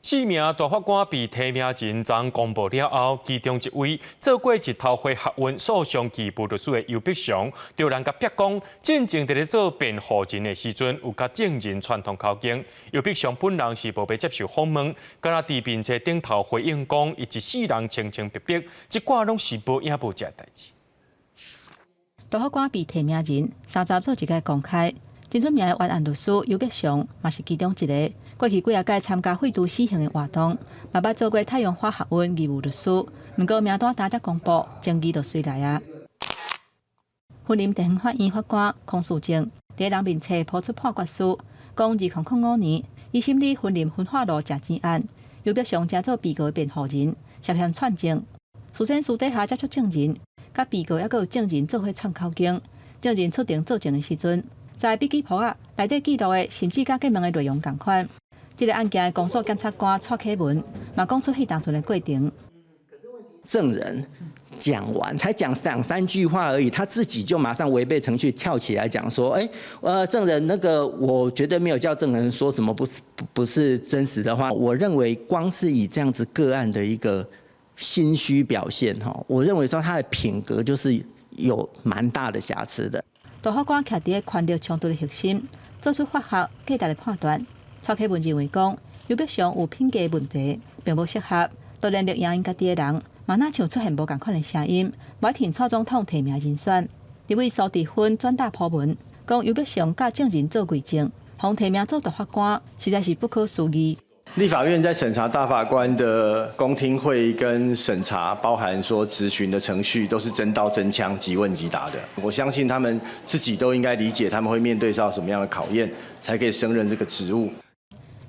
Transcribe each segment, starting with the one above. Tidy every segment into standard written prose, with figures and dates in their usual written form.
4名大法官被提名人昨公布了后，其中一位做过一头回学运诉讼技部律师的尤碧祥，就人甲逼讲，正在咧做辩护人的时阵，有甲证人串通口径。尤碧祥本人是无被接受访问，敢若伫面册顶头回应讲，伊一世人清清白白，一挂拢是无影无这代志。大法官被提名人30做一个公开，真出名的冤案律师尤碧祥嘛是其中一个。过去几啊届参加废除死刑的活动，嘛捌做过太阳花学运义务律师，不过名单单才公布，争议就随来啊。云林地方法院法官孔树正在人面册抛出判决书，讲2005年伊审理云林分化路食钱案，尤碧祥正做被告的辩护人，涉嫌串证。事先私底下接触证人，甲被告还佫有证人做伙串口径，证人出庭作证的时阵，在笔记簿啊内底记录的，甚至甲检问的内容同款。这个案件的公诉检察官蔡启文嘛讲出迄当初的过程。证人讲完才讲2、3句话而已，他自己就马上违背程序跳起来讲说：“证人那个我绝对没有叫证人说什么不是真实的话。”我认为光是以这样子个案的一个心虚表现哈，我认为说他的品格就是有蛮大的瑕疵的。大法官徛伫权力冲突的核心，做出法学价值的判断。蔡启文认为讲，尤碧祥有品格问题，并无适合都连力赢因家己的人，嘛哪像出现无共款的声音，无挺蔡总统提名人选。立委苏治芬转达普文，讲尤碧祥甲证人做伪证，互提名做大法官，实在是不可思议。立法院在审查大法官的公听会跟审查，包含说质询的程序，都是真刀真枪、即问即答的。我相信他们自己都应该理解，他们会面对到什么样的考验，才可以胜任这个职务。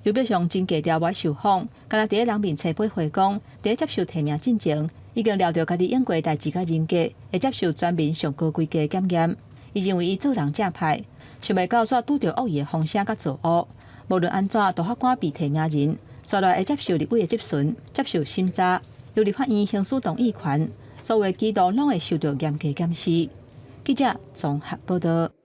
尤碧祥真低调，未受访，敢若伫人面册背回讲，伫接受提名进前，已经料到家己演过代志甲人格，会接受全面上高规格的检验。伊认为伊做人正派，想袂到煞拄着恶意的风声甲作恶。无论安怎，大法官被提名人，绝对会接受立委的质询，接受审查。由立法院行使同意权，所有的记录拢会受到严格检视。记者综合报道。